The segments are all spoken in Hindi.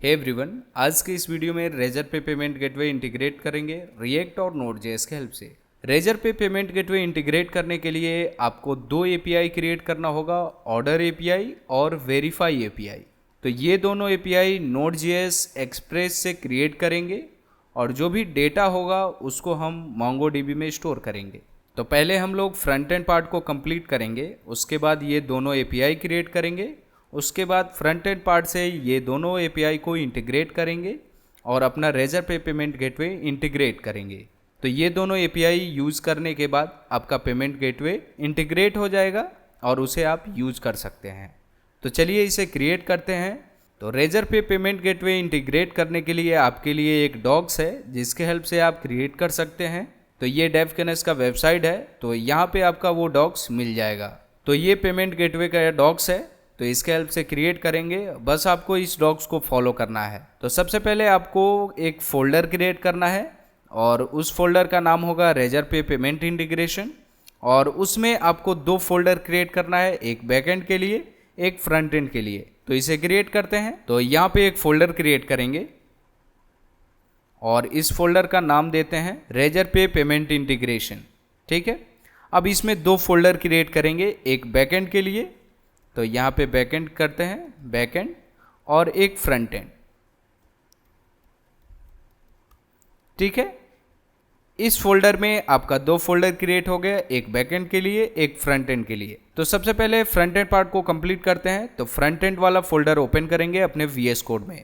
हे एवरीवन, आज के इस वीडियो में रेजर पे पेमेंट गेटवे इंटीग्रेट करेंगे रिएक्ट और नोड.जेएस के हेल्प से। रेजर पे पेमेंट गेटवे इंटीग्रेट करने के लिए आपको दो एपीआई क्रिएट करना होगा, ऑर्डर एपीआई और वेरीफाई एपीआई। तो ये दोनों एपीआई नोड.जेएस एक्सप्रेस से क्रिएट करेंगे और जो भी डेटा होगा उसको हम मोंगोडीबी में स्टोर करेंगे। तो पहले हम लोग फ्रंट एंड पार्ट को कंप्लीट करेंगे, उसके बाद ये दोनों एपीआई क्रिएट करेंगे, उसके बाद फ्रंट एंड पार्ट से ये दोनों एपीआई को इंटीग्रेट करेंगे और अपना रेजर पे पेमेंट गेटवे इंटीग्रेट करेंगे। तो ये दोनों एपीआई यूज़ करने के बाद आपका पेमेंट गेटवे इंटीग्रेट हो जाएगा और उसे आप यूज़ कर सकते हैं। तो चलिए इसे क्रिएट करते हैं। तो रेजर पे पेमेंट गेटवे इंटीग्रेट करने के लिए आपके लिए एक डॉक्स है जिसके हेल्प से आप क्रिएट कर सकते हैं। तो ये डेवकनेस का वेबसाइट है, तो यहाँ पे आपका वो डॉक्स मिल जाएगा। तो ये पेमेंट गेटवे का डॉक्स है, तो इसके हेल्प से क्रिएट करेंगे। बस आपको इस डॉक्स को फॉलो करना है। तो सबसे पहले आपको एक फोल्डर क्रिएट करना है और उस फोल्डर का नाम होगा रेजर पे पेमेंट इंटीग्रेशन, और उसमें आपको दो फोल्डर क्रिएट करना है, एक बैकएंड के लिए, एक फ्रंट एंड के लिए। तो इसे क्रिएट करते हैं। तो यहाँ पे एक फोल्डर क्रिएट करेंगे और इस फोल्डर का नाम देते हैं रेजर पे पेमेंट इंटीग्रेशन। ठीक है, अब इसमें दो फोल्डर क्रिएट करेंगे, एक बैकएंड के लिए, तो यहाँ पे बैकएंड करते हैं, बैकएंड, और एक फ्रंट एंड। ठीक है, इस फोल्डर में आपका दो फोल्डर क्रिएट हो गया, एक बैकएंड के लिए, एक फ्रंट एंड के लिए। तो सबसे पहले फ्रंट एंड पार्ट को कंप्लीट करते हैं। तो फ्रंट एंड वाला फोल्डर ओपन करेंगे अपने वीएस कोड में।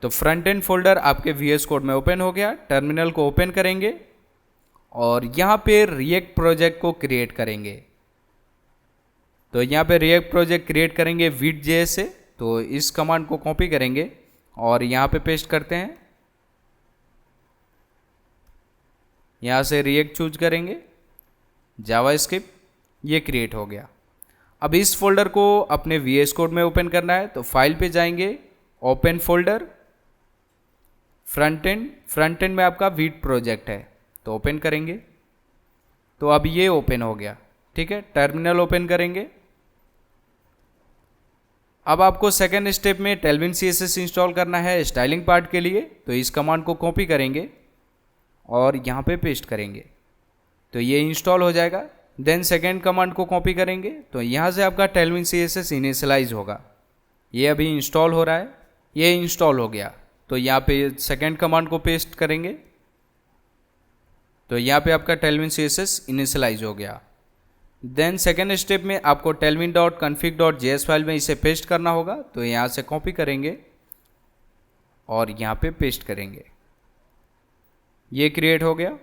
तो फ्रंट एंड फोल्डर आपके वीएस कोड में ओपन हो गया। टर्मिनल को ओपन करेंगे और यहाँ पे रिएक्ट प्रोजेक्ट को क्रिएट करेंगे। तो यहाँ पे रिएक्ट प्रोजेक्ट क्रिएट करेंगे विट.जेएस से। तो इस कमांड को कॉपी करेंगे और यहाँ पे पेस्ट करते हैं। यहाँ से रिएक्ट चूज करेंगे, जावास्क्रिप्ट, ये क्रिएट हो गया। अब इस फोल्डर को अपने वीएस कोड में ओपन करना है। तो फाइल पे जाएंगे, ओपन फोल्डर, फ्रंट एंड में आपका विट प्रोजेक्ट है, तो ओपन करेंगे। तो अब ये ओपन हो गया। ठीक है, टर्मिनल ओपन करेंगे। अब आपको सेकेंड स्टेप में टेलविन सीएसएस इंस्टॉल करना है स्टाइलिंग पार्ट के लिए। तो इस कमांड को कॉपी करेंगे और यहाँ पे पेस्ट करेंगे, तो ये इंस्टॉल हो जाएगा। देन सेकेंड कमांड को कॉपी करेंगे, तो यहाँ से आपका टेलविन सीएसएस इनिशियलाइज होगा। ये अभी इंस्टॉल हो रहा है, ये इंस्टॉल हो गया। तो यहाँ पे सेकेंड कमांड को पेस्ट करेंगे, तो यहाँ पे आपका टेलविन सीएसएस इनिशियलाइज हो गया। देन सेकेंड स्टेप में आपको tailwind.config.js फाइल में इसे पेस्ट करना होगा। तो यहाँ से कॉपी करेंगे और यहाँ पे पेस्ट करेंगे, ये क्रिएट हो गया।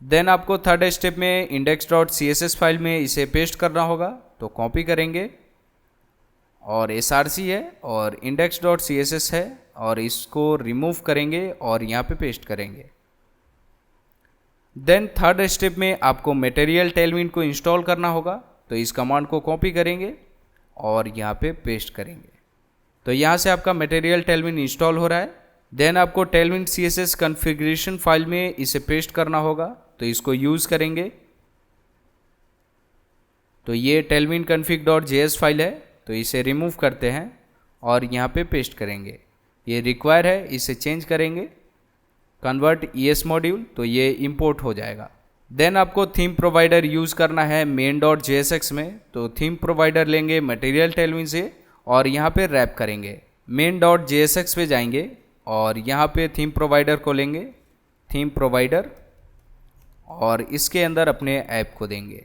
देन आपको थर्ड स्टेप में index.css फाइल में इसे पेस्ट करना होगा। तो कॉपी करेंगे और src है और index.css है और इसको रिमूव करेंगे और यहाँ पे पेस्ट करेंगे। देन थर्ड स्टेप में आपको मटेरियल टेलविन को इंस्टॉल करना होगा। तो इस कमांड को कॉपी करेंगे और यहाँ पे पेस्ट करेंगे। तो यहाँ से आपका मटेरियल टेलविन इंस्टॉल हो रहा है। देन आपको टेलविन सीएसएस कॉन्फ़िगरेशन फाइल में इसे पेस्ट करना होगा। तो इसको यूज़ करेंगे। तो ये tailwind config.js फाइल है, तो इसे रिमूव करते हैं और यहाँ पे पेस्ट करेंगे। ये रिक्वायर है, इसे चेंज करेंगे, कन्वर्ट ES मॉड्यूल, तो ये इंपोर्ट हो जाएगा। देन आपको थीम प्रोवाइडर यूज़ करना है main.jsx में। तो थीम प्रोवाइडर लेंगे मटेरियल टेलविन से और यहाँ पे रैप करेंगे। main.jsx पे जाएंगे और यहाँ पे थीम प्रोवाइडर को लेंगे, थीम प्रोवाइडर, और इसके अंदर अपने ऐप को देंगे।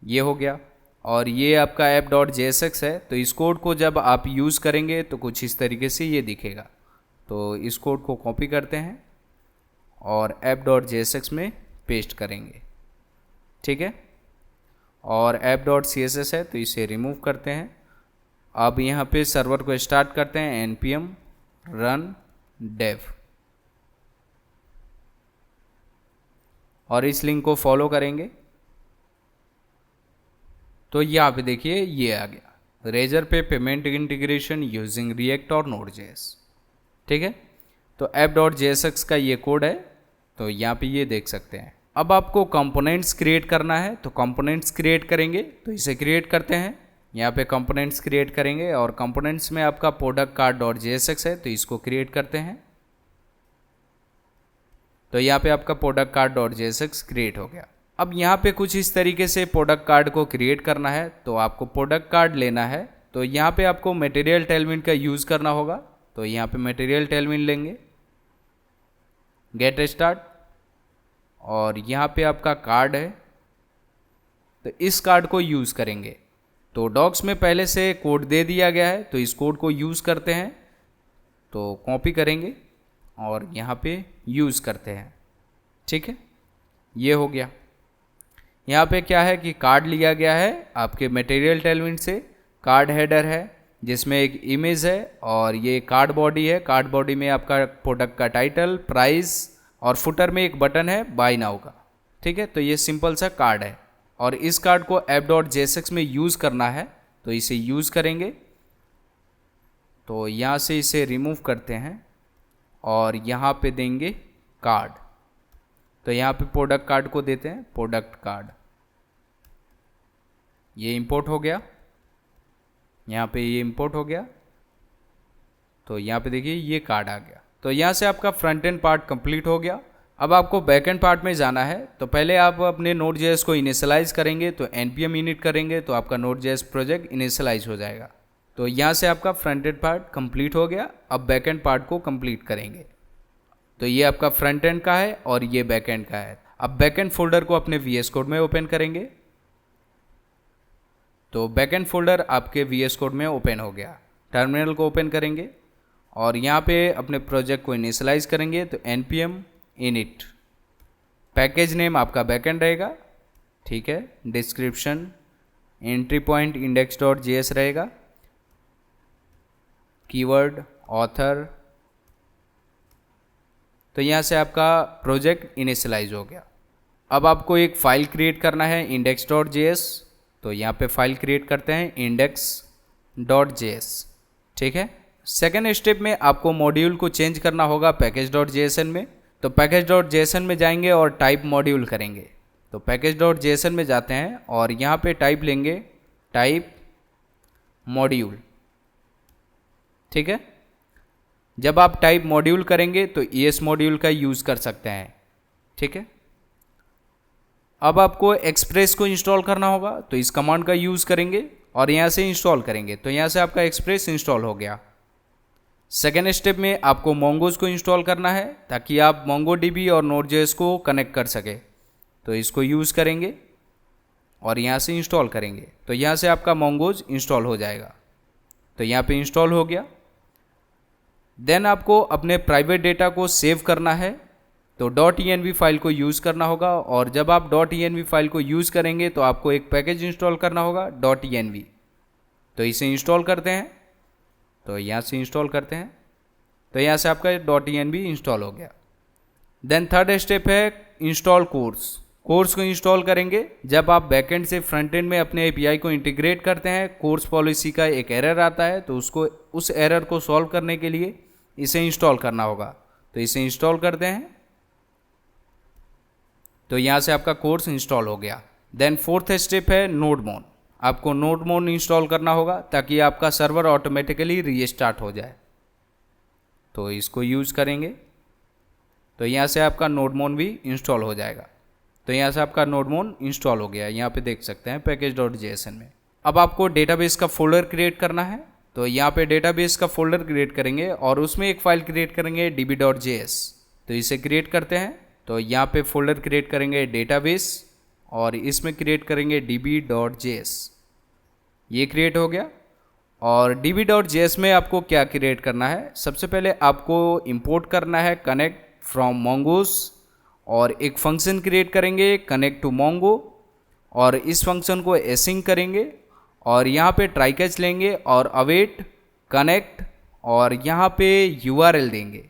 ये हो गया और ये आपका app.jsx है। तो इस कोड को जब आप यूज़ करेंगे तो कुछ इस तरीके से ये दिखेगा। तो इस कोड को कॉपी करते हैं और app.jsx में पेस्ट करेंगे। ठीक है, और app.css है तो इसे रिमूव करते हैं। अब यहाँ पे सर्वर को स्टार्ट करते हैं, npm run dev, और इस लिंक को फॉलो करेंगे। तो यहाँ पे देखिए ये आ गया, रेजर पे पेमेंट इंटीग्रेशन यूजिंग रिएक्ट और नोड.जेएस। ठीक है, तो app.jsx का ये कोड है, तो यहाँ पे ये देख सकते हैं। अब आपको कंपोनेंट्स क्रिएट करना है, तो कंपोनेंट्स क्रिएट करेंगे, तो इसे क्रिएट करते हैं। यहाँ पे कंपोनेंट्स क्रिएट करेंगे और कंपोनेंट्स में आपका प्रोडक्ट कार्ड डॉट JSX है, तो इसको क्रिएट करते हैं। तो यहाँ पे आपका product card dot JSX create हो गया। अब यहाँ पे कुछ इस तरीके से प्रोडक्ट कार्ड को क्रिएट करना है, तो आपको प्रोडक्ट कार्ड लेना है, तो यहाँ पे आपको मटेरियल टेलविन का यूज़ करना होगा। तो यहाँ पे मटेरियल टेलविन लेंगे, गेट स्टार्ट, और यहाँ पे आपका कार्ड है, तो इस कार्ड को यूज़ करेंगे। तो डॉक्स में पहले से कोड दे दिया गया है, तो इस कोड को यूज़ करते हैं। तो कॉपी करेंगे और यहाँ पे यूज़ करते हैं। ठीक है, ये हो गया। यहाँ पे क्या है कि कार्ड लिया गया है आपके मटेरियल टेलविन से, कार्ड हेडर है जिसमें एक इमेज है, और ये कार्ड बॉडी है। कार्ड बॉडी में आपका प्रोडक्ट का टाइटल, प्राइस, और फुटर में एक बटन है बाय नाउ का। ठीक है, तो ये सिंपल सा कार्ड है, और इस कार्ड को app.jsx में यूज़ करना है, तो इसे यूज़ करेंगे। तो यहाँ से इसे रिमूव करते हैं और यहाँ पे देंगे कार्ड। तो यहाँ पे प्रोडक्ट कार्ड को देते हैं प्रोडक्ट कार्ड, ये इंपोर्ट हो गया। यहाँ पे ये इंपोर्ट हो गया, तो यहाँ पे देखिए ये कार्ड आ गया। तो यहाँ से आपका फ्रंट एंड पार्ट कंप्लीट हो गया। अब आपको बैक एंड पार्ट में जाना है, तो पहले आप अपने Node.js को इनिशियलाइज करेंगे, तो npm init करेंगे, तो आपका Node.js प्रोजेक्ट इनिशियलाइज हो जाएगा। तो यहाँ से आपका फ्रंट एंड पार्ट कंप्लीट हो गया। अब बैक एंड पार्ट को कंप्लीट करेंगे। तो ये आपका फ्रंट एंड का है और ये बैक एंड का है। अब बैक एंड फोल्डर को अपने VS कोड में ओपन करेंगे। तो बैक एंड फोल्डर आपके VS कोड में ओपन हो गया। टर्मिनल को ओपन करेंगे और यहाँ पे अपने प्रोजेक्ट को इनिशियलाइज करेंगे। तो npm init, पैकेज नेम आपका बैकएंड रहेगा। ठीक है, डिस्क्रिप्शन एंट्री पॉइंट index.js रहेगा, कीवर्ड ऑथर। तो यहाँ से आपका प्रोजेक्ट इनिशियलाइज हो गया। अब आपको एक फ़ाइल क्रिएट करना है index.js, तो यहाँ पे फाइल क्रिएट करते हैं index.js। ठीक है, सेकेंड स्टेप में आपको मॉड्यूल को चेंज करना होगा package.json में। तो package.json में जाएंगे और टाइप मॉड्यूल करेंगे। तो package.json में जाते हैं और यहाँ पे टाइप लेंगे टाइप मॉड्यूल। ठीक है, जब आप टाइप मॉड्यूल करेंगे तो ES मॉड्यूल का यूज़ कर सकते हैं। ठीक है, अब आपको एक्सप्रेस को इंस्टॉल करना होगा, तो इस कमांड का यूज़ करेंगे और यहाँ से इंस्टॉल करेंगे। तो यहाँ से आपका एक्सप्रेस इंस्टॉल हो गया। सेकेंड स्टेप में आपको मोंगोज को इंस्टॉल करना है, ताकि आप MongoDB और Node.js को कनेक्ट कर सके। तो इसको यूज़ करेंगे और यहाँ से इंस्टॉल करेंगे। तो यहाँ से आपका मोंगोज इंस्टॉल हो जाएगा। तो यहाँ पे इंस्टॉल हो गया। देन आपको अपने प्राइवेट डेटा को सेव करना है, तो .env फाइल को यूज़ करना होगा। और जब आप .env फाइल को यूज़ करेंगे तो आपको एक पैकेज इंस्टॉल करना होगा .env। तो इसे इंस्टॉल करते हैं। तो यहाँ से इंस्टॉल करते हैं। तो यहाँ से आपका .env इंस्टॉल हो गया। देन थर्ड स्टेप है इंस्टॉल कोर्स। कोर्स को इंस्टॉल करेंगे। जब आप बैकएंड से फ्रंट एंड में अपने API को इंटीग्रेट करते हैं, कोर्स पॉलिसी का एक एरर आता है, तो उस एरर को सॉल्व करने के लिए इसे इंस्टॉल करना होगा। तो इसे इंस्टॉल करते हैं। तो यहाँ से आपका कोर्स इंस्टॉल हो गया। देन फोर्थ स्टेप है नोडमोन। आपको नोडमोन इंस्टॉल करना होगा ताकि आपका सर्वर ऑटोमेटिकली रीस्टार्ट हो जाए। तो इसको यूज़ करेंगे। तो यहाँ से आपका नोडमोन भी इंस्टॉल हो जाएगा। तो यहाँ से आपका नोडमोन इंस्टॉल हो गया, यहाँ पे देख सकते हैं package.json में। अब आपको डेटाबेस का फोल्डर क्रिएट करना है। तो यहाँ पे डेटाबेस का फोल्डर क्रिएट करेंगे और उसमें एक फाइल क्रिएट करेंगे db.js। तो इसे क्रिएट करते हैं। तो यहाँ पे फोल्डर क्रिएट करेंगे डेटाबेस और इसमें क्रिएट करेंगे db.js। ये क्रिएट हो गया। और db.js में आपको क्या क्रिएट करना है, सबसे पहले आपको इंपोर्ट करना है कनेक्ट फ्रॉम mongoose, और एक फंक्शन क्रिएट करेंगे कनेक्ट टू mongo, और इस फंक्शन को एसिंग करेंगे और यहाँ पे ट्राई कैच लेंगे और अवेट कनेक्ट, और यहाँ पे URL देंगे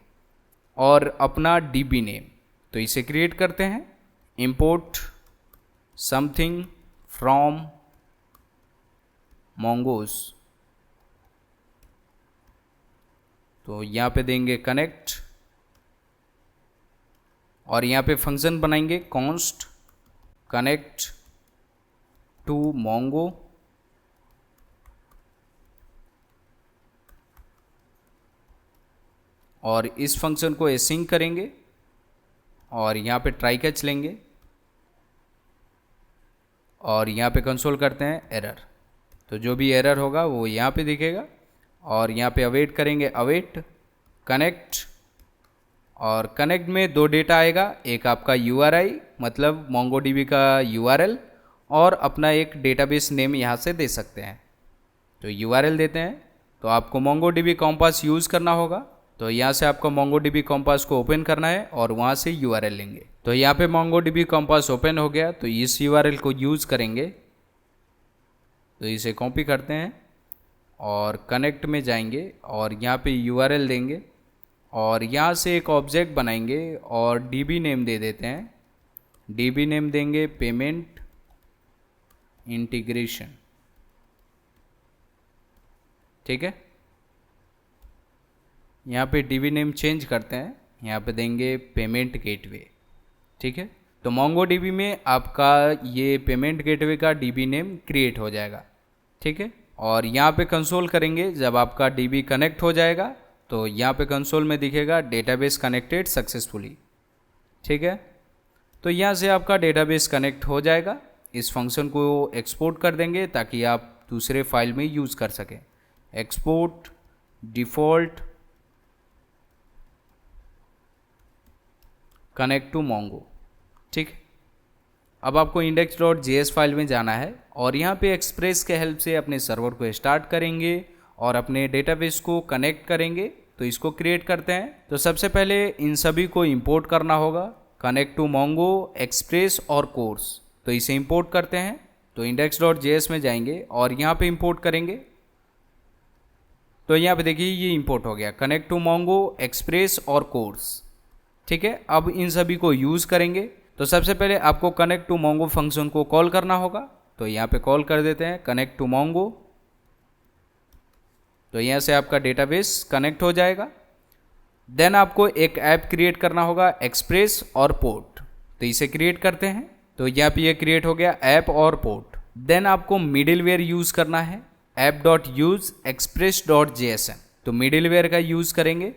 और अपना DB नेम। तो इसे क्रिएट करते हैं इंपोर्ट समथिंग फ्रॉम mongoose। तो यहाँ पे देंगे कनेक्ट और यहाँ पे फंक्शन बनाएंगे कॉन्स्ट कनेक्ट टू मोंगो और इस फंक्शन को एसिंक करेंगे और यहाँ पे ट्राई कैच लेंगे और यहाँ पे कंसोल करते हैं एरर। तो जो भी एरर होगा वो यहाँ पे दिखेगा और यहाँ पे अवेट करेंगे, अवेट कनेक्ट और कनेक्ट में दो डेटा आएगा, एक आपका URI मतलब MongoDB का URL और अपना एक डेटाबेस नेम यहाँ से दे सकते हैं। तो URL देते हैं तो आपको MongoDB कॉम्पास यूज़ करना होगा। तो यहाँ से आपको MongoDB कॉम्पास को ओपन करना है और वहाँ से URL लेंगे। तो यहाँ पे MongoDB कॉम्पास ओपन हो गया तो इस URL को यूज़ करेंगे। तो इसे कॉपी करते हैं और कनेक्ट में जाएंगे और यहाँ पे URL देंगे और यहाँ से एक ऑब्जेक्ट बनाएंगे और DB नेम दे देते हैं। DB नेम देंगे पेमेंट इंटीग्रेशन, ठीक है। यहाँ पे DB नेम चेंज करते हैं, यहाँ पे देंगे पेमेंट गेटवे, ठीक है। तो MongoDB में आपका ये पेमेंट गेटवे का DB नेम क्रिएट हो जाएगा, ठीक है। और यहाँ पे कंसोल करेंगे, जब आपका DB कनेक्ट हो जाएगा तो यहाँ पे कंसोल में दिखेगा डेटाबेस कनेक्टेड सक्सेसफुली, ठीक है। तो यहाँ से आपका डेटाबेस कनेक्ट हो जाएगा। इस फंक्शन को एक्सपोर्ट कर देंगे ताकि आप दूसरे फाइल में यूज़ कर सकें। Export default connect to Mongo, ठीक। अब आपको index.js फाइल में जाना है और यहाँ पे एक्सप्रेस के हेल्प से अपने सर्वर को स्टार्ट करेंगे और अपने डेटाबेस को कनेक्ट करेंगे। तो इसको क्रिएट करते हैं। तो सबसे पहले इन सभी को इंपोर्ट करना होगा, कनेक्ट टू मोंगो, एक्सप्रेस और कोर्स। तो इसे इंपोर्ट करते हैं। तो index.js में जाएंगे और यहाँ पे इंपोर्ट करेंगे। तो यहाँ पे देखिए ये इंपोर्ट हो गया, कनेक्ट टू मोंगो, एक्सप्रेस और कोर्स, ठीक है। अब इन सभी को यूज़ करेंगे। तो सबसे पहले आपको कनेक्ट टू मोंगो फंक्शन को कॉल करना होगा। तो यहाँ पे कॉल कर देते हैं कनेक्ट टू मोंगो। तो यहाँ से आपका डेटाबेस कनेक्ट हो जाएगा। देन आपको एक ऐप क्रिएट करना होगा, एक्सप्रेस और पोर्ट। तो इसे क्रिएट करते हैं। तो यहाँ पे ये क्रिएट हो गया ऐप और पोर्ट। देन आपको मिडिलवेयर यूज़ करना है, app.use express.jsn। तो मिडिलवेयर का यूज़ करेंगे।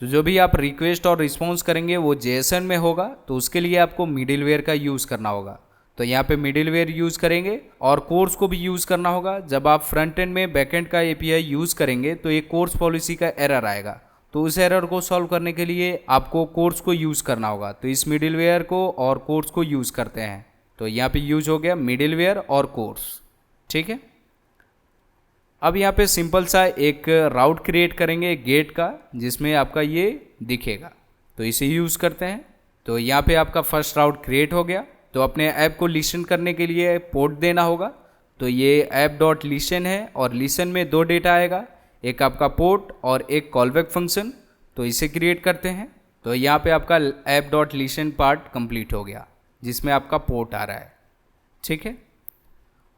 तो जो भी आप रिक्वेस्ट और रिस्पॉन्स करेंगे वो JSON में होगा, तो उसके लिए आपको मिडिलवेयर का यूज़ करना होगा। तो यहाँ पे मिडिलवेयर यूज़ करेंगे और कोर्स को भी यूज़ करना होगा। जब आप फ्रंट एंड में बैकएंड का API यूज़ करेंगे तो एक कोर्स पॉलिसी का एरर आएगा। तो उस एरर को सॉल्व करने के लिए आपको कोर्स को यूज़ करना होगा। तो इस मिडिलवेयर को और कोर्स को यूज़ करते हैं। तो यहाँ पे यूज हो गया मिडिलवेयर और कोर्स, ठीक है। अब यहाँ पे सिंपल सा एक राउट क्रिएट करेंगे गेट का, जिसमें आपका ये दिखेगा। तो इसे यूज़ करते हैं। तो यहाँ पे आपका फर्स्ट राउट क्रिएट हो गया। तो अपने ऐप को लिसन करने के लिए पोर्ट देना होगा। तो ये app.listen है और लिसन में दो डेटा आएगा, एक आपका पोर्ट और एक कॉलबैक फंक्शन। तो इसे क्रिएट करते हैं। तो यहाँ पे आपका app.listen पार्ट कंप्लीट हो गया, जिसमें आपका पोर्ट आ रहा है, ठीक है।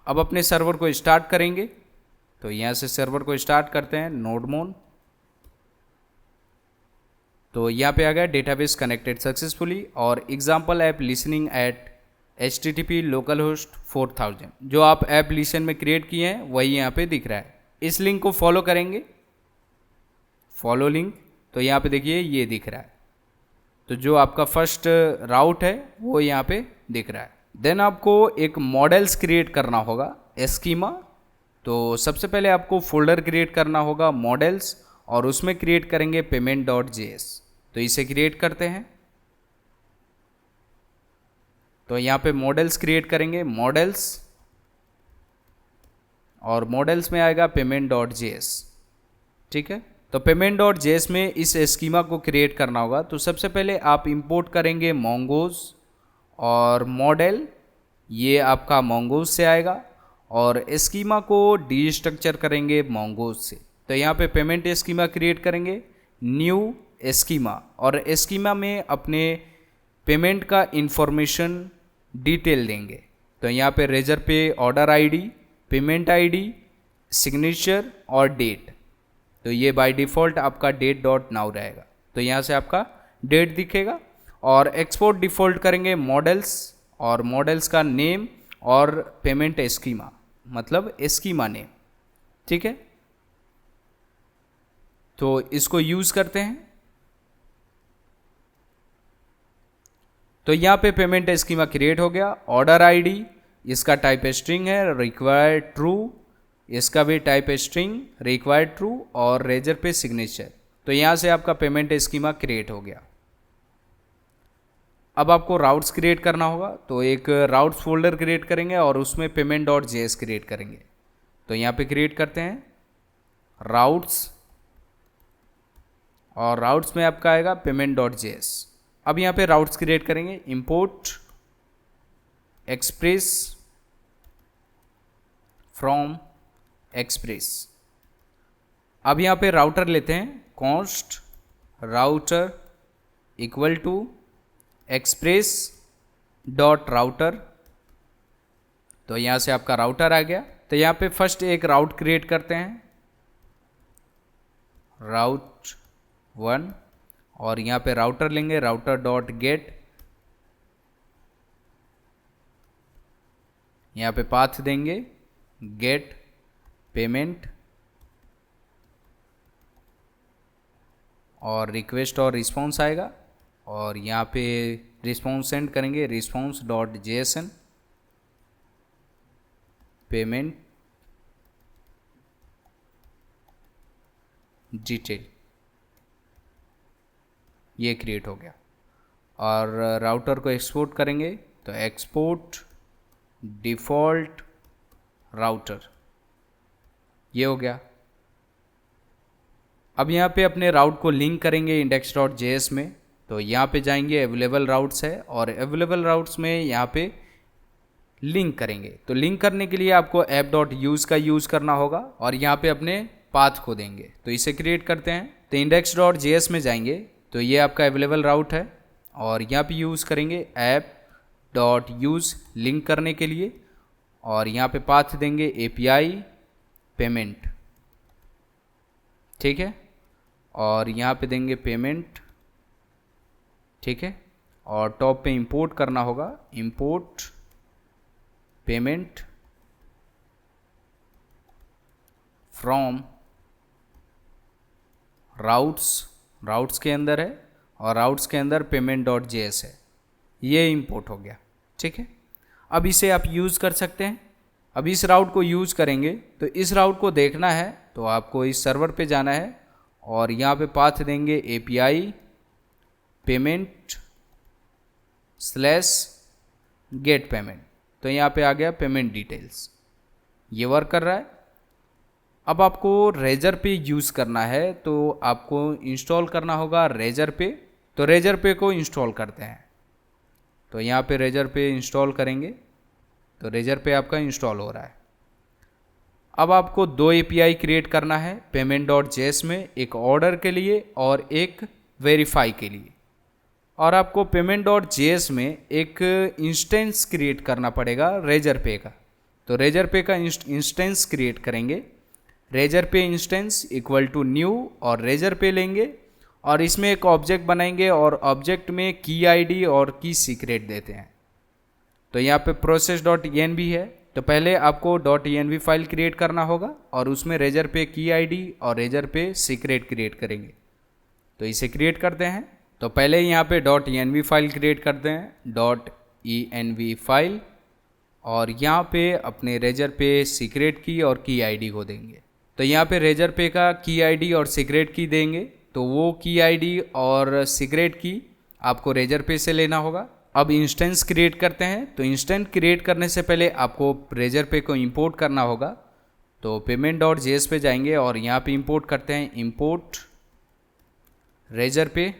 अब अपने सर्वर को स्टार्ट करेंगे। तो यहाँ से सर्वर को स्टार्ट करते हैं, नोडमोन। तो यहाँ पे आ गया डेटाबेस कनेक्टेड सक्सेसफुली और example app listening at HTTP localhost 4000। जो आप ऐप लिसन में क्रिएट किए हैं वही यहाँ पे दिख रहा है। इस लिंक को फॉलो करेंगे, फॉलो लिंक। तो यहाँ पे देखिए ये दिख रहा है। तो जो आपका फर्स्ट राउट है वो यहाँ पे दिख रहा है। देन आपको एक मॉडल्स क्रिएट करना होगा, स्कीमा। तो सबसे पहले आपको फोल्डर क्रिएट करना होगा मॉडल्स और उसमें क्रिएट करेंगे payment.js। तो इसे क्रिएट करते हैं। तो यहाँ पे मॉडल्स क्रिएट करेंगे, मॉडल्स, और मॉडल्स में आएगा payment.js, ठीक है। तो payment.js में इस स्कीमा को क्रिएट करना होगा। तो सबसे पहले आप इंपोर्ट करेंगे मोंगोज और मॉडल, ये आपका मोंगोज से आएगा, और स्कीमा को डीस्ट्रक्चर करेंगे मोंगोज से। तो यहाँ पे पेमेंट स्कीमा क्रिएट करेंगे, न्यू स्कीमा, और स्कीमा में अपने पेमेंट का इंफॉर्मेशन डिटेल देंगे। तो यहाँ पे रेजर पे order ID, payment ID, signature और डेट। तो ये बाय डिफ़ॉल्ट आपका date.now रहेगा। तो यहाँ से आपका डेट दिखेगा और एक्सपोर्ट डिफ़ॉल्ट करेंगे मॉडल्स, और मॉडल्स का नेम और पेमेंट स्कीमा, मतलब स्कीमा नेम, ठीक है। तो इसको यूज़ करते हैं। तो यहाँ पे पेमेंट स्कीमा क्रिएट हो गया। ऑर्डर आईडी, इसका टाइप स्ट्रिंग है, रिक्वायर्ड ट्रू, इसका भी टाइप स्ट्रिंग, रिक्वायर्ड ट्रू, और रेजर पे सिग्नेचर। तो यहाँ से आपका पेमेंट स्कीमा क्रिएट हो गया। अब आपको राउट्स क्रिएट करना होगा, तो एक राउट्स फोल्डर क्रिएट करेंगे और उसमें payment.js क्रिएट करेंगे। तो यहाँ पे क्रिएट करते हैं राउट्स, और राउट्स में आपका आएगा payment.js। अब यहाँ पे राउट्स क्रिएट करेंगे, इंपोर्ट एक्सप्रेस फ्रॉम एक्सप्रेस। अब यहाँ पे राउटर लेते हैं, const router equal to Express dot router. तो यहाँ से आपका राउटर आ गया। तो यहाँ पे फर्स्ट एक राउट क्रिएट करते हैं, राउट 1, और यहाँ पे राउटर लेंगे, राउटर डॉट गेट, यहाँ पे पाथ देंगे गेट पेमेंट, और रिक्वेस्ट और रिस्पॉन्स आएगा, और यहाँ पे रिस्पॉन्स सेंड करेंगे, response dot JSON payment detail, ये क्रिएट हो गया। और राउटर को एक्सपोर्ट करेंगे, तो एक्सपोर्ट डिफ़ॉल्ट राउटर, ये हो गया। अब यहाँ पे अपने राउट को लिंक करेंगे index.js में। तो यहाँ पे जाएंगे, अवेलेबल राउट्स है, और अवेलेबल राउट्स में यहाँ पे लिंक करेंगे। तो लिंक करने के लिए आपको app.use का यूज़ करना होगा, और यहाँ पे अपने पाथ को देंगे। तो इसे क्रिएट करते हैं। तो index.js में जाएंगे, तो ये आपका अवेलेबल राउट है, और यहाँ पे यूज़ करेंगे app.use लिंक करने के लिए, और यहाँ पे पाथ देंगे API पेमेंट, ठीक है, और यहाँ पे देंगे पेमेंट, ठीक है, और टॉप पे इंपोर्ट करना होगा, इंपोर्ट पेमेंट फ्रॉम राउट्स के अंदर है, और राउट्स के अंदर payment.js है, ये इंपोर्ट हो गया, ठीक है। अब इसे आप यूज़ कर सकते हैं। अब इस राउट को यूज़ करेंगे, तो इस राउट को देखना है तो आपको इस सर्वर पे जाना है, और यहाँ पे पाथ देंगे API पेमेंट / गेट पेमेंट। तो यहाँ पे आ गया पेमेंट डिटेल्स, ये वर्क कर रहा है। अब आपको रेजर पे यूज़ करना है, तो आपको इंस्टॉल करना होगा रेजर पे। तो रेजर पे को इंस्टॉल करते हैं। तो यहाँ पे रेजर पे इंस्टॉल करेंगे, तो रेजर पे आपका इंस्टॉल हो रहा है। अब आपको 2 API क्रिएट करना है payment.js में, एक ऑर्डर के लिए और एक वेरीफाई के लिए। और आपको payment.js में एक इंस्टेंस क्रिएट करना पड़ेगा रेजर पे का। तो रेजर पे का इंस्टेंस क्रिएट करेंगे, रेजर पे इंस्टेंस इक्वल टू न्यू, और रेजर पे लेंगे, और इसमें एक ऑब्जेक्ट बनाएंगे, और ऑब्जेक्ट में की आईडी और की सीक्रेट देते हैं। तो यहाँ पे process.env है, तो पहले आपको .env फाइल क्रिएट करना होगा, और उसमें रेजर पे की आईडी और रेजर पे सीक्रेट क्रिएट करेंगे। तो इसे क्रिएट करते हैं। तो पहले यहाँ पे .env फाइल क्रिएट करते हैं, .env फाइल, और यहाँ पे अपने रेजर पे सीक्रेट की और की आईडी को देंगे। तो यहाँ पे रेजर पे का की आईडी और सीक्रेट की देंगे, तो वो की आईडी और सीक्रेट की आपको रेजर पे से लेना होगा। अब इंस्टेंस क्रिएट करते हैं। तो इंस्टेंस क्रिएट करने से पहले आपको रेजर पे को इंपोर्ट करना होगा। तो payment.js पे जाएंगे, और यहाँ पे इंपोर्ट करते हैं, इंपोर्ट रेजर पे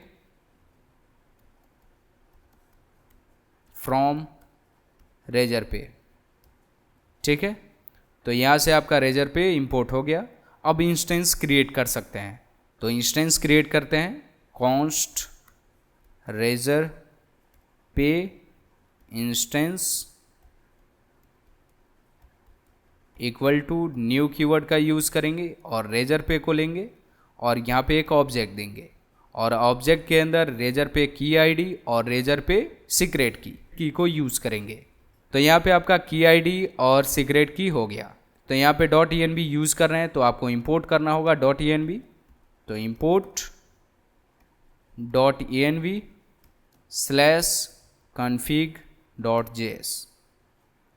फ्रॉम रेजर पे, ठीक है। तो यहाँ से आपका रेजर पे इंपोर्ट हो गया। अब इंस्टेंस क्रिएट कर सकते हैं। तो इंस्टेंस क्रिएट करते हैं, const Razorpay instance equal to new keyword का यूज़ करेंगे, और रेजर पे को लेंगे, और यहाँ पे एक ऑब्जेक्ट देंगे, और ऑब्जेक्ट के अंदर रेजर पे की आईडी और रेजर पे सीक्रेट की को यूज़ करेंगे। तो यहाँ पे आपका की आईडी और सीक्रेट की हो गया। तो यहाँ पे .env यूज़ कर रहे हैं तो आपको इंपोर्ट करना होगा .env। तो इंपोर्ट .env/config.js,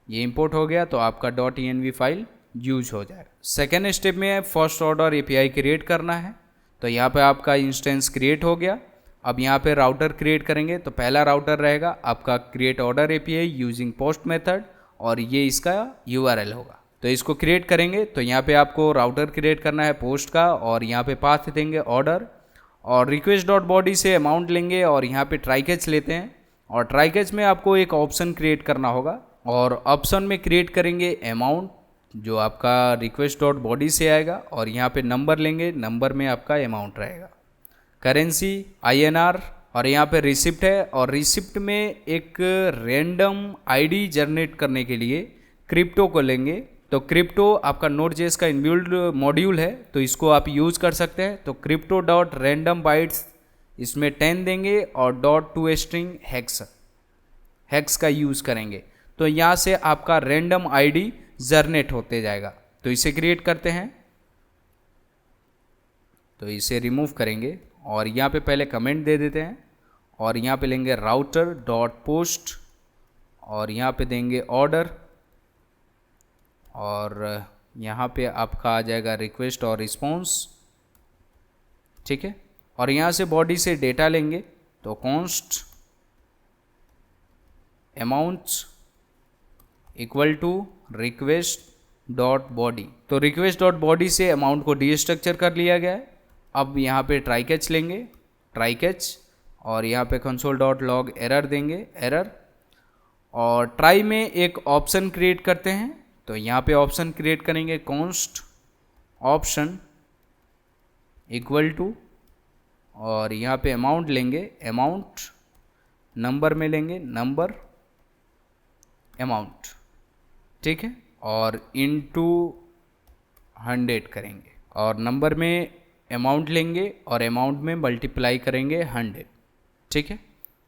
ये इंपोर्ट हो गया तो आपका .env फाइल यूज हो जाएगा। सेकेंड स्टेप में फर्स्ट ऑर्डर एपीआई क्रिएट करना है। तो यहाँ पे आपका इंस्टेंस क्रिएट हो गया। अब यहाँ पे राउटर क्रिएट करेंगे तो पहला राउटर रहेगा आपका create order API using post method और ये इसका यूआरएल होगा। तो इसको क्रिएट करेंगे तो यहाँ पे आपको राउटर क्रिएट करना है पोस्ट का और यहाँ पे पाथ देंगे ऑर्डर और रिक्वेस्ट डॉट बॉडी से अमाउंट लेंगे और यहाँ पे ट्राई कैच लेते हैं और ट्राई कैच में आपको एक ऑप्शन क्रिएट करना होगा और ऑप्शन में क्रिएट करेंगे अमाउंट जो आपका रिक्वेस्ट डॉट बॉडी से आएगा और यहाँ पे नंबर लेंगे, नंबर में आपका अमाउंट रहेगा। करेंसी INR और यहाँ पे रिसिप्ट है और रिसिप्ट में एक रैंडम आईडी जनरेट करने के लिए क्रिप्टो को लेंगे। तो क्रिप्टो आपका नोड.जेएस का इनबिल्ड मॉड्यूल है तो इसको आप यूज़ कर सकते हैं। तो क्रिप्टो डॉट रैंडम बाइट्स इसमें 10 देंगे और .toString हेक्स का यूज़ करेंगे। तो यहाँ से आपका रैंडम आईडी जनरेट होते जाएगा। तो इसे क्रिएट करते हैं तो इसे रिमूव करेंगे और यहाँ पे पहले कमेंट दे देते हैं और यहाँ पे लेंगे राउटर डॉट पोस्ट और यहाँ पे देंगे ऑर्डर और यहाँ पे आपका आ जाएगा रिक्वेस्ट और रिस्पॉन्स, ठीक है। और यहाँ से बॉडी से डेटा लेंगे तो const amount equal to request dot body. तो रिक्वेस्ट डॉट बॉडी से अमाउंट को डीस्ट्रक्चर कर लिया गया है। अब यहाँ पे ट्राई कैच लेंगे, ट्राई कैच और यहाँ पे कंसोल डॉट लॉग एरर देंगे, एरर और ट्राई में एक ऑप्शन क्रिएट करते हैं। तो यहाँ पे ऑप्शन क्रिएट करेंगे कॉन्स्ट ऑप्शन इक्वल टू और यहाँ पे अमाउंट लेंगे, अमाउंट नंबर में लेंगे, नंबर अमाउंट, ठीक है, और इनटू 100 करेंगे और नंबर में अमाउंट लेंगे और अमाउंट में मल्टीप्लाई करेंगे 100, ठीक है।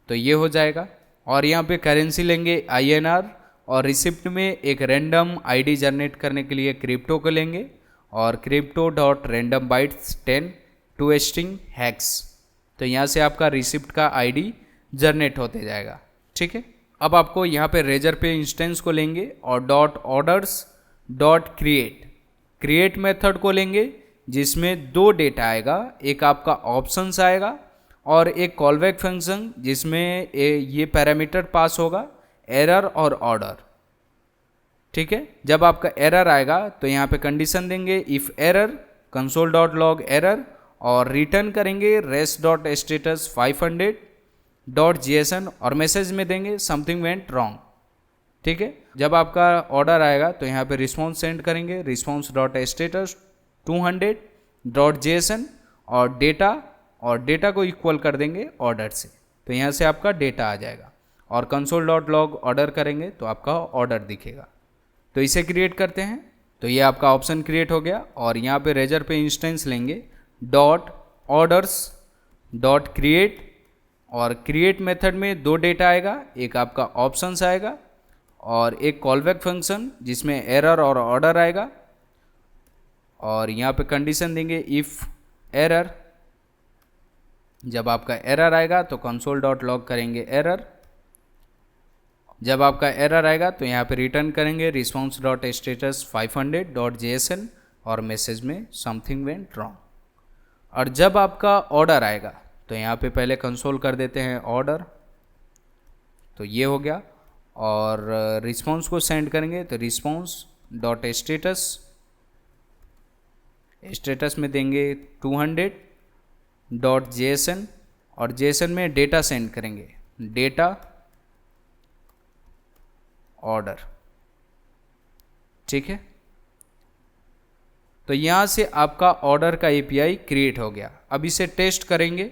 तो ये हो जाएगा। और यहाँ पे करेंसी लेंगे INR और रिसिप्ट में एक रैंडम आईडी जनरेट करने के लिए क्रिप्टो को लेंगे और crypto dot random bytes 10 .toString hex. तो यहाँ से आपका रिसिप्ट का आईडी जनरेट होते जाएगा, ठीक है। अब आपको यहाँ पे रेजर पे इंस्टेंस को लेंगे और dot orders dot create method को लेंगे जिसमें 2 डेटा आएगा, एक आपका ऑप्शंस आएगा और एक कॉलबैक फंक्शन जिसमें ये पैरामीटर पास होगा एरर और ऑर्डर, ठीक है। जब आपका एरर आएगा तो यहाँ पे कंडीशन देंगे if error console dot log error और रिटर्न करेंगे रेस्ट डॉट स्टेटस 500 .json और मैसेज में देंगे समथिंग वेंट रॉन्ग, ठीक है। जब आपका ऑर्डर आएगा तो यहाँ पे रिस्पॉन्स सेंड करेंगे रिस्पॉन्स डॉट स्टेटस 200 .json और डेटा को इक्वल कर देंगे ऑर्डर से। तो यहाँ से आपका डेटा आ जाएगा और कंसोल डॉट लॉग ऑर्डर करेंगे तो आपका ऑर्डर दिखेगा। तो इसे क्रिएट करते हैं। तो ये आपका ऑप्शन क्रिएट हो गया और यहाँ पे रेजर पे इंस्टेंस लेंगे डॉट ऑर्डर्स डॉट क्रिएट और क्रिएट मेथड में 2 डेटा आएगा, एक आपका ऑप्शंस आएगा और एक कॉलबैक फंक्शन जिसमें एरर और ऑर्डर आएगा और यहाँ पे कंडीशन देंगे इफ़ एरर। जब आपका एरर आएगा तो कंसोल डॉट लॉग करेंगे एरर। जब आपका एरर आएगा तो यहाँ पे रिटर्न करेंगे रिस्पॉन्स डॉट स्टेटस 500 .json और मैसेज में समथिंग वेंट रॉन्ग। और जब आपका ऑर्डर आएगा तो यहाँ पे पहले कंसोल कर देते हैं ऑर्डर, तो ये हो गया और रिस्पॉन्स को सेंड करेंगे तो रिस्पॉन्स डॉट स्टेटस में देंगे 200 .json और जेसन में डेटा सेंड करेंगे डेटा ऑर्डर, ठीक है। तो यहाँ से आपका ऑर्डर का एपीआई क्रिएट हो गया। अब इसे टेस्ट करेंगे।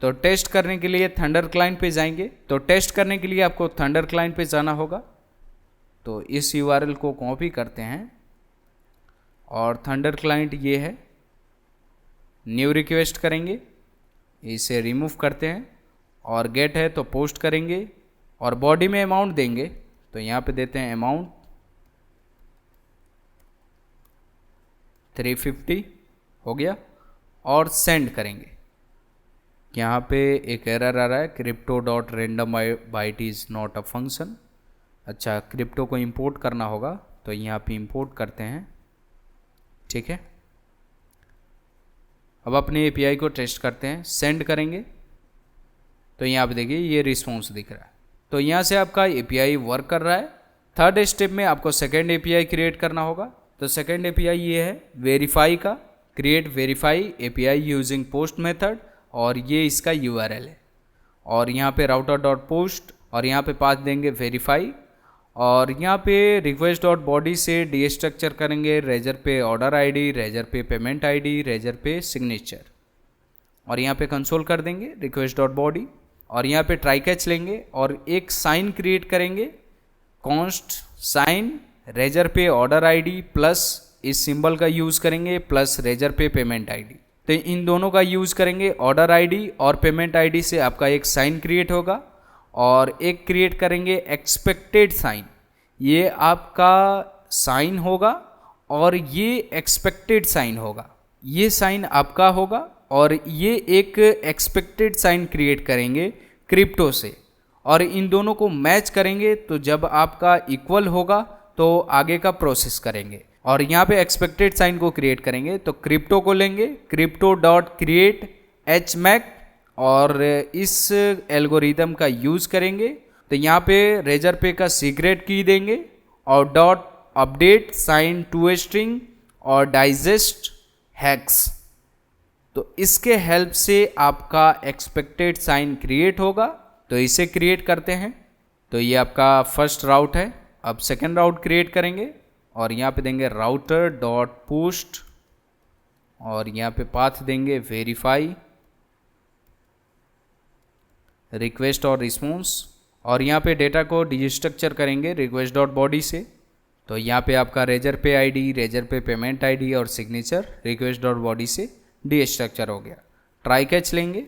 तो टेस्ट करने के लिए थंडर क्लाइंट पे जाएंगे। तो टेस्ट करने के लिए आपको थंडर क्लाइंट पे जाना होगा। तो इस यूआरएल को कॉपी करते हैं और थंडर क्लाइंट ये है, न्यू रिक्वेस्ट करेंगे इसे रिमूव करते हैं और गेट है तो पोस्ट करेंगे और बॉडी में अमाउंट देंगे तो यहाँ पे देते हैं अमाउंट 350 हो गया और सेंड करेंगे। यहाँ पे एक एरर आ रहा है, crypto dot random byte is not a function. अच्छा, क्रिप्टो को इंपोर्ट करना होगा तो यहाँ पे इंपोर्ट करते हैं, ठीक है। अब अपने एपीआई को टेस्ट करते हैं, सेंड करेंगे तो यहाँ पे देखिए ये रिस्पॉन्स दिख रहा है। तो यहाँ से आपका एपीआई वर्क कर रहा है। थर्ड स्टेप में आपको सेकेंड एपीआई क्रिएट करना होगा। तो सेकेंड एपीआई ये है वेरीफाई का, create verify API using post method, और ये इसका यूआरएल है। और यहाँ पे राउटर डॉट पोस्ट और यहाँ पे पास देंगे वेरीफाई, और यहाँ पे रिक्वेस्ट डॉट बॉडी से डी स्ट्रक्चर करेंगे रेजर पे ऑर्डर आईडी, रेजर पे पेमेंट आईडी, रेजर पे सिग्नेचर, और यहाँ पे कंसोल कर देंगे रिक्वेस्ट डॉट बॉडी, और यहाँ पे ट्राई कैच लेंगे और एक साइन क्रिएट करेंगे, कॉन्स्ट साइन रेजर पे ऑर्डर आईडी प्लस इस सिंबल का यूज़ करेंगे प्लस रेजर पे पेमेंट आईडी। तो इन दोनों का यूज़ करेंगे, ऑर्डर आईडी और पेमेंट आईडी से आपका एक साइन क्रिएट होगा, और एक क्रिएट करेंगे एक्सपेक्टेड साइन, ये आपका साइन होगा और ये एक्सपेक्टेड साइन होगा, ये साइन आपका होगा, और ये एक एक्सपेक्टेड साइन क्रिएट करेंगे क्रिप्टो से, और इन दोनों को मैच करेंगे। तो जब आपका इक्वल होगा तो आगे का प्रोसेस करेंगे, और यहाँ पे एक्सपेक्टेड साइन को क्रिएट करेंगे तो क्रिप्टो को लेंगे, crypto dot create H MAC, और इस एल्गोरिदम का यूज़ करेंगे। तो यहाँ पे रेजर पे का सीक्रेट की देंगे और dot update sign to string और डाइजेस्ट हैक्स। तो इसके हेल्प से आपका एक्सपेक्टेड साइन क्रिएट होगा। तो इसे क्रिएट करते हैं। तो ये आपका फर्स्ट राउट है। अब सेकेंड राउट क्रिएट करेंगे और यहाँ पे देंगे राउटर डॉट पोस्ट, और यहाँ पे पाथ देंगे वेरीफाई रिक्वेस्ट और रिस्पॉन्स, और यहाँ पे डेटा को डिस्ट्रक्चर करेंगे रिक्वेस्ट डॉट बॉडी से। तो यहाँ पे आपका रेजर पे आईडी, रेजर पे पेमेंट आईडी और सिग्नेचर रिक्वेस्ट डॉट बॉडी से डिस्ट्रक्चर हो गया। ट्राई कैच लेंगे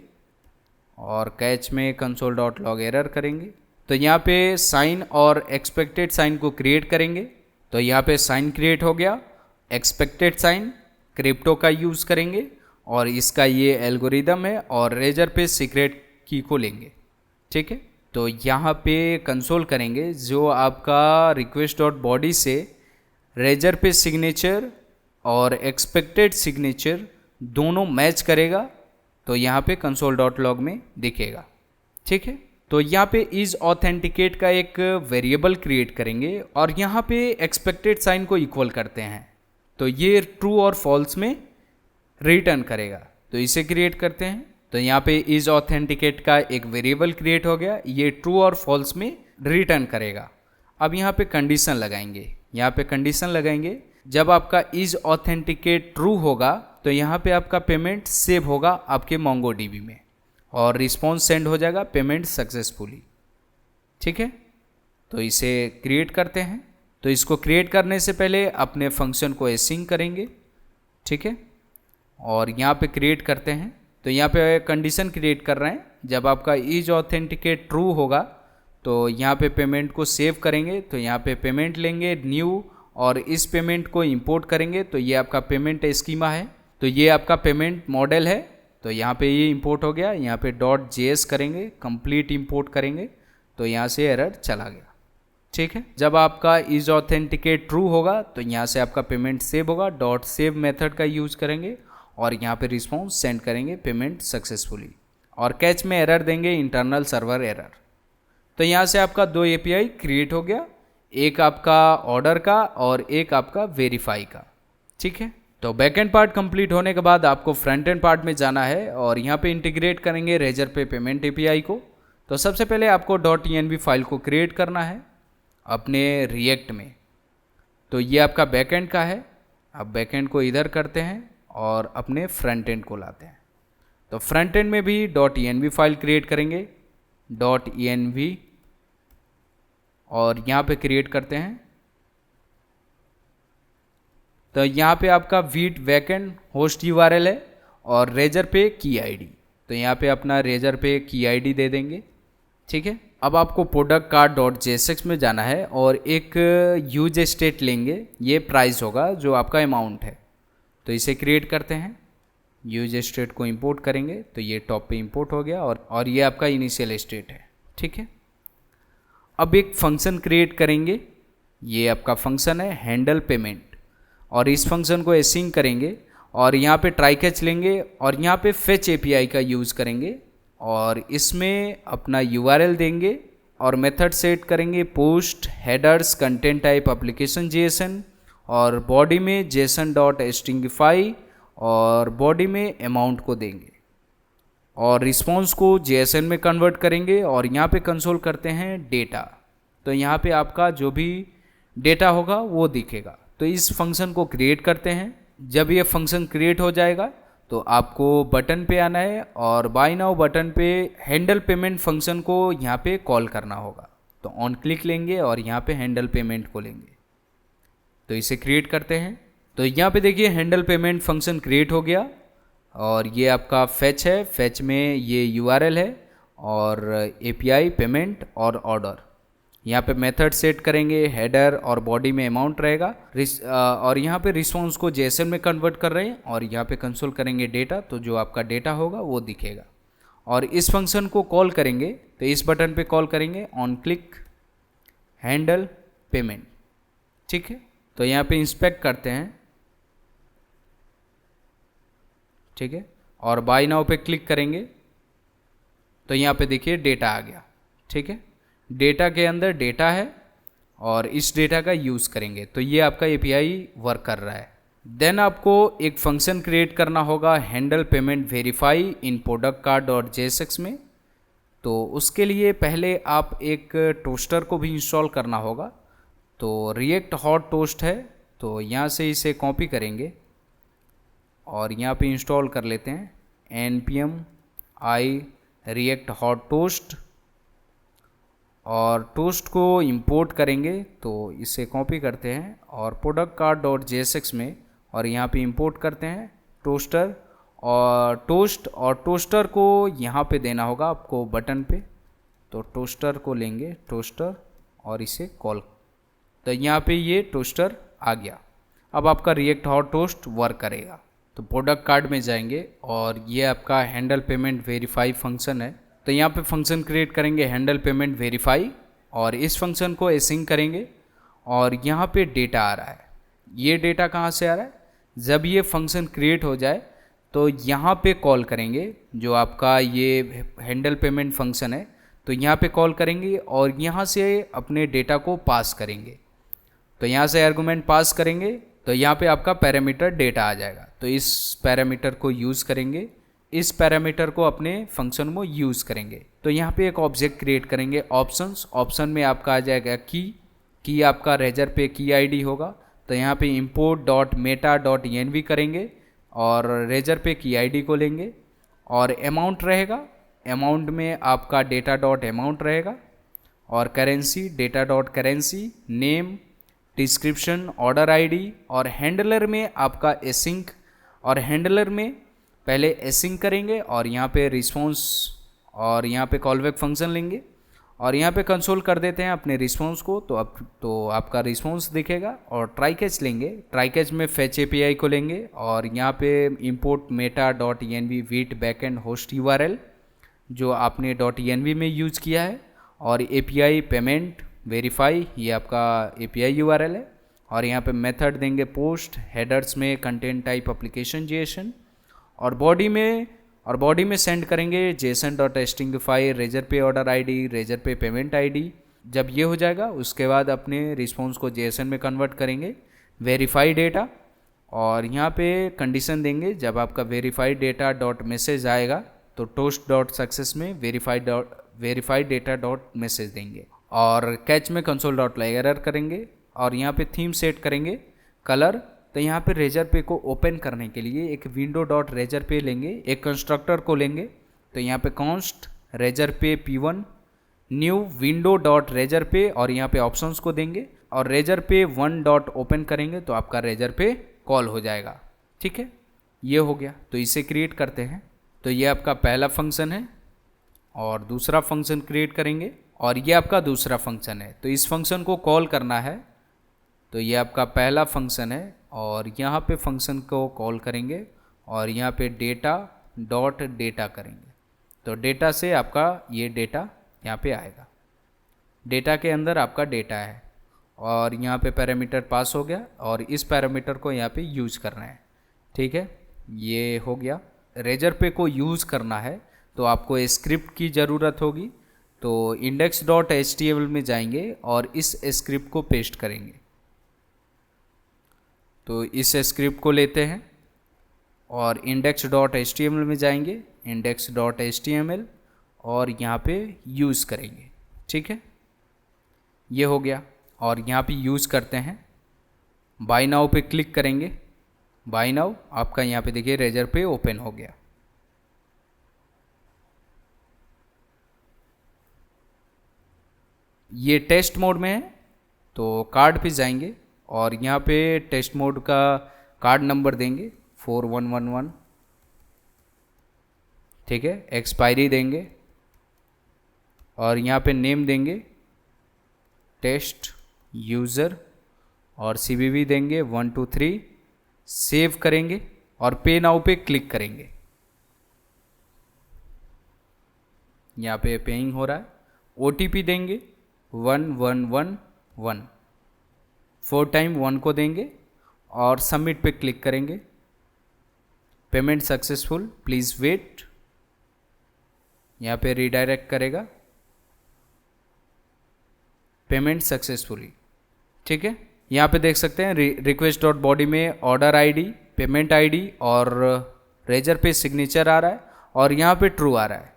और कैच में कंसोल डॉट लॉग एरर करेंगे। तो यहाँ पे साइन और एक्सपेक्टेड साइन को क्रिएट करेंगे। तो यहाँ पे साइन क्रिएट हो गया, एक्सपेक्टेड साइन क्रिप्टो का यूज़ करेंगे और इसका ये एल्गोरिदम है, और रेजर पे सीक्रेट की को लेंगे, ठीक है। तो यहाँ पे कंसोल करेंगे, जो आपका रिक्वेस्ट डॉट बॉडी से रेजर पे सिग्नेचर और एक्सपेक्टेड सिग्नेचर दोनों मैच करेगा। तो यहाँ पे कंसोल डॉट लॉग में दिखेगा, ठीक है। तो यहाँ पे इज ऑथेंटिकेट का एक वेरिएबल क्रिएट करेंगे और यहाँ पे एक्सपेक्टेड साइन को इक्वल करते हैं। तो ये ट्रू और फॉल्स में रिटर्न करेगा। तो इसे क्रिएट करते हैं। तो यहाँ पे इज ऑथेंटिकेट का एक वेरिएबल क्रिएट हो गया, ये ट्रू और फॉल्स में रिटर्न करेगा। अब यहाँ पे कंडीशन लगाएंगे, यहाँ पे कंडीशन लगाएंगे, जब आपका इज ऑथेंटिकेट ट्रू होगा तो यहाँ पे आपका पेमेंट सेव होगा आपके मोंगोडीबी में और रिस्पॉन्स सेंड हो जाएगा पेमेंट सक्सेसफुली, ठीक है। तो इसे क्रिएट करते हैं। तो इसको क्रिएट करने से पहले अपने फंक्शन को एसिंग करेंगे, ठीक है, और यहाँ पे क्रिएट करते हैं। तो यहाँ पे कंडीशन क्रिएट कर रहे हैं, जब आपका इज ऑथेंटिकेट ट्रू होगा तो यहाँ पे पेमेंट को सेव करेंगे। तो यहाँ पे पेमेंट लेंगे न्यू और इस पेमेंट को इंपोर्ट करेंगे। तो ये आपका पेमेंट स्कीमा है, तो ये आपका पेमेंट मॉडल है। तो यहाँ पे ये इंपोर्ट हो गया, यहाँ पे डॉट जेएस करेंगे, कंप्लीट इंपोर्ट करेंगे। तो यहाँ से एरर चला गया, ठीक है। जब आपका इज ऑथेंटिकेट ट्रू होगा तो यहाँ से आपका पेमेंट सेव होगा, डॉट सेव मेथड का यूज करेंगे और यहाँ पे रिस्पॉन्स सेंड करेंगे पेमेंट सक्सेसफुली, और कैच में एरर देंगे इंटरनल सर्वर एरर। तो यहाँ से आपका दो एपीआई क्रिएट हो गया, एक आपका ऑर्डर का और एक आपका वेरीफाई का, ठीक है। तो बैकएंड पार्ट कंप्लीट होने के बाद आपको फ्रंट एंड पार्ट में जाना है और यहाँ पे इंटीग्रेट करेंगे रेजर पे पेमेंट एपीआई को। तो सबसे पहले आपको .env फाइल को क्रिएट करना है अपने रिएक्ट में। तो ये आपका बैकएंड का है। अब बैकएंड को इधर करते हैं और अपने फ्रंट एंड को लाते हैं। तो फ्रंट एंड में भी .env फाइल क्रिएट करेंगे, .env, और यहाँ पे क्रिएट करते हैं। तो यहाँ पे आपका वीट बैकएंड होस्ट यूआरएल है और रेजर पे की आईडी। तो यहाँ पे अपना रेजर पे की आईडी दे देंगे, ठीक है। अब आपको प्रोडक्ट कार्ड डॉट जेएसएक्स में जाना है और एक यूज स्टेट लेंगे, ये प्राइस होगा जो आपका अमाउंट है। तो इसे क्रिएट करते हैं, यूज स्टेट को इंपोर्ट करेंगे तो ये टॉप पे इंपोर्ट हो गया और ये आपका इनिशियल स्टेट है, ठीक है। अब एक फंक्शन क्रिएट करेंगे, ये आपका फंक्शन है हैंडल पेमेंट, और इस फंक्शन को एसिंग करेंगे और यहाँ पे ट्राई कैच लेंगे और यहाँ पे फेच एपीआई का यूज़ करेंगे और इसमें अपना यूआरएल देंगे और मेथड सेट करेंगे post headers content type application JSON, और बॉडी में जेसन डॉट स्ट्रिंगिफाई और बॉडी में अमाउंट को देंगे और रिस्पॉन्स को जेएसएन में कन्वर्ट करेंगे और यहाँ पे कंसोल करते हैं डेटा। तो यहाँ पे आपका जो भी डेटा होगा वो दिखेगा। तो इस फंक्शन को क्रिएट करते हैं। जब ये फंक्शन क्रिएट हो जाएगा तो आपको बटन पे आना है और बाय नाउ बटन पे हैंडल पेमेंट फंक्शन को यहाँ पे कॉल करना होगा। तो ऑन क्लिक लेंगे और यहाँ पे हैंडल पेमेंट को लेंगे। तो इसे क्रिएट करते हैं। तो यहाँ पे देखिए हैंडल पेमेंट फंक्शन क्रिएट हो गया और ये आपका फेच है, फेच में ये यूआरएल है और एपीआई पेमेंट और ऑर्डर। यहाँ पे मेथड सेट करेंगे, हेडर और बॉडी में अमाउंट रहेगा और यहाँ पे रिस्पॉन्स को जेएसएन में कन्वर्ट कर रहे हैं और यहाँ पे कंसोल करेंगे डेटा, तो जो आपका डेटा होगा वो दिखेगा। और इस फंक्शन को कॉल करेंगे तो इस बटन पे कॉल करेंगे ऑन क्लिक हैंडल पेमेंट, ठीक है। तो यहाँ पे इंस्पेक्ट करते हैं, ठीक है, और बाय नाउ पे क्लिक करेंगे तो यहाँ पे देखिए डेटा आ गया, ठीक है। डेटा के अंदर डेटा है और इस डेटा का यूज़ करेंगे तो ये आपका एपीआई वर्क कर रहा है। देन आपको एक फंक्शन क्रिएट करना होगा हैंडल पेमेंट वेरीफाई इन प्रोडक्ट कार्ड डॉट जेएसएक्स में। तो उसके लिए पहले आप एक टोस्टर को भी इंस्टॉल करना होगा। तो रिएक्ट हॉट टोस्ट है, तो यहाँ से इसे कॉपी करेंगे और यहाँ पे इंस्टॉल कर लेते हैं npm i react hot toast, और टोस्ट को इंपोर्ट करेंगे। तो इसे कॉपी करते हैं और प्रोडक्ट कार्ड डॉट जेएसएक्स में और यहाँ पे इंपोर्ट करते हैं टोस्टर और टोस्ट, और टोस्टर को यहाँ पे देना होगा आपको बटन पे। तो टोस्टर को लेंगे, टोस्टर, और इसे कॉल। तो यहाँ पे ये टोस्टर आ गया। अब आपका रिएक्ट हॉट टोस्ट वर्क करेगा। तो प्रोडक्ट कार्ड में जाएंगे और ये आपका हैंडल पेमेंट वेरीफाई फंक्शन है। तो यहाँ पे फंक्शन क्रिएट करेंगे हैंडल पेमेंट वेरीफाई और इस फंक्शन को एसिंग करेंगे और यहाँ पे डेटा आ रहा है। ये डेटा कहाँ से आ रहा है? जब ये फंक्शन क्रिएट हो जाए तो यहाँ पे कॉल करेंगे, जो आपका ये हैंडल पेमेंट फंक्शन है। तो यहाँ पे कॉल करेंगे और यहाँ से अपने डेटा को पास करेंगे। तो यहाँ से आर्गुमेंट पास करेंगे तो यहाँ पे आपका पैरामीटर डेटा आ जाएगा। तो इस पैरामीटर को यूज़ करेंगे, इस पैरामीटर को अपने फंक्शन में यूज़ करेंगे। तो यहाँ पे एक ऑब्जेक्ट क्रिएट करेंगे ऑप्शंस। ऑप्शन में आपका आ जाएगा की आपका रेजर पे की आईडी होगा। तो यहाँ पे import dot Meta dot env करेंगे और रेजर पे की आईडी को लेंगे और अमाउंट रहेगा, अमाउंट में आपका डेटा डॉट अमाउंट रहेगा और currency data dot currency, name, description, order ID, और हैंडलर में आपका एसिंक, और हैंडलर में पहले एसिंक करेंगे और यहाँ पे रिस्पॉन्स और यहाँ पे कॉलबैक फंक्शन लेंगे और यहाँ पे कंसोल कर देते हैं अपने रिस्पॉन्स को। तो आपका रिस्पॉन्स दिखेगा और ट्राई कैच लेंगे। ट्राई कैच में फेच एपीआई को लेंगे और यहाँ पे import Meta dot env wheat backend host URL जो आपने डॉट env में यूज़ किया है, और एपीआई पेमेंट वेरीफाई, ये आपका एपीआई यूआरएल है, और यहाँ पे मेथड देंगे पोस्ट हेडर्स में कंटेंट टाइप एप्लीकेशन जेएसएन, और बॉडी में सेंड करेंगे जेसन डॉट स्ट्रिंगिफाई रेजर पे ऑर्डर आईडी, रेजर पे पेमेंट आईडी। जब ये हो जाएगा उसके बाद अपने रिस्पॉन्स को जेएसएन में कन्वर्ट करेंगे वेरीफाई डेटा, और यहाँ पे कंडीशन देंगे जब आपका वेरीफाइड डेटा डॉट मैसेज आएगा तो टोस्ट डॉट सक्सेस में वेरीफाइड डेटा डॉट मैसेज देंगे, और कैच में कंसोल डॉट एरर करेंगे और यहाँ पे थीम सेट करेंगे कलर। तो यहाँ पे रेजर पे को ओपन करने के लिए एक विंडो डॉट रेजर पे लेंगे, एक कंस्ट्रक्टर को लेंगे। तो यहाँ पे कॉन्स्ट रेजर पे p1 new window dot razor पे, और यहाँ पे ऑप्शंस को देंगे और रेजर पे 1 डॉट ओपन करेंगे तो आपका रेजर पे कॉल हो जाएगा। ठीक है, ये हो गया। तो इसे क्रिएट करते हैं। तो ये आपका पहला फंक्शन है और दूसरा फंक्शन क्रिएट करेंगे और ये आपका दूसरा फंक्शन है। तो इस फंक्शन को कॉल करना है। तो ये आपका पहला फंक्शन है और यहाँ पे फंक्शन को कॉल करेंगे और यहाँ पे डेटा डॉट डेटा करेंगे। तो डेटा से आपका ये डेटा यहाँ पे आएगा। डेटा के अंदर आपका डेटा है और यहाँ पे पैरामीटर पास हो गया और इस पैरामीटर को यहाँ पे यूज करना है। ठीक है, ये हो गया। रेजर पे को यूज़ करना है तो आपको स्क्रिप्ट की ज़रूरत होगी। तो index.html में जाएंगे और इस स्क्रिप्ट को पेस्ट करेंगे। तो इस स्क्रिप्ट को लेते हैं और index.html में जाएंगे, index.html और यहाँ पे यूज़ करेंगे। ठीक है, ये हो गया और यहाँ पे यूज़ करते हैं। बाय नाउ पे क्लिक करेंगे। बाय नाउ आपका यहाँ पे देखिए रेजर पे ओपन हो गया। ये टेस्ट मोड में है तो कार्ड पे जाएंगे और यहाँ पे टेस्ट मोड का कार्ड नंबर देंगे 4111। ठीक है, एक्सपायरी देंगे और यहाँ पे नेम देंगे टेस्ट यूज़र और CVV देंगे 123। सेव करेंगे और पे नाउ पे क्लिक करेंगे। यहाँ पे पेइंग हो रहा है। OTP देंगे 1111, 4 टाइम 1 को देंगे और सबमिट पे क्लिक करेंगे। Payment successful, please wait. यहाँ पे रिडायरेक्ट करेगा पेमेंट सक्सेसफुली। ठीक है, यहाँ पे देख सकते हैं रिक्वेस्ट डॉट बॉडी में ऑर्डर आईडी, पेमेंट आईडी और रेजर पे सिग्नेचर आ रहा है और यहाँ पे ट्रू आ रहा है।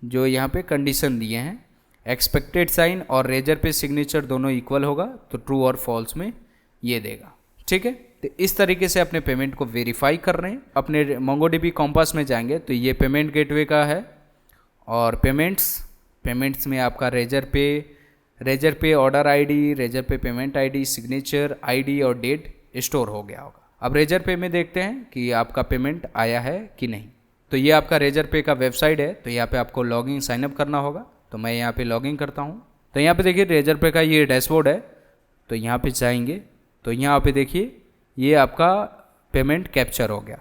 जो यहाँ पे कंडीशन दिए हैं एक्सपेक्टेड साइन और रेजर पे सिग्नेचर दोनों इक्वल होगा तो ट्रू और फॉल्स में ये देगा। ठीक है, तो इस तरीके से अपने पेमेंट को वेरीफाई कर रहे हैं। अपने मोंगोडीबी कॉम्पास में जाएंगे तो ये पेमेंट गेटवे का है और पेमेंट्स में आपका रेजर पे ऑर्डर आईडी, रेजर पे पेमेंट आईडी, सिग्नेचर आईडी और डेट स्टोर हो गया होगा। अब रेजर पे में देखते हैं कि आपका पेमेंट आया है कि नहीं। तो ये आपका रेजर पे का वेबसाइट है। तो यहाँ पे आपको लॉगिन साइनअप करना होगा। तो मैं यहाँ पे लॉगिन करता हूँ। तो यहाँ पे देखिए रेजर पे का ये डैशबोर्ड है। तो यहाँ पे जाएंगे तो यहाँ पे देखिए ये आपका पेमेंट कैप्चर हो गया।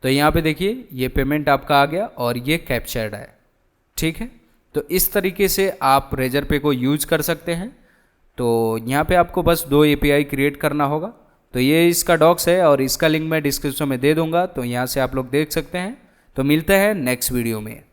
तो यहाँ पे देखिए ये पेमेंट आपका आ गया और ये कैप्चर्ड है। ठीक है, तो इस तरीके से आप रेजर पे को यूज कर सकते हैं। तो यहाँ पे आपको बस 2 API क्रिएट करना होगा। तो ये इसका डॉक्स है और इसका लिंक मैं डिस्क्रिप्शन में दे दूंगा। तो यहाँ से आप लोग देख सकते हैं। तो मिलते हैं नेक्स्ट वीडियो में।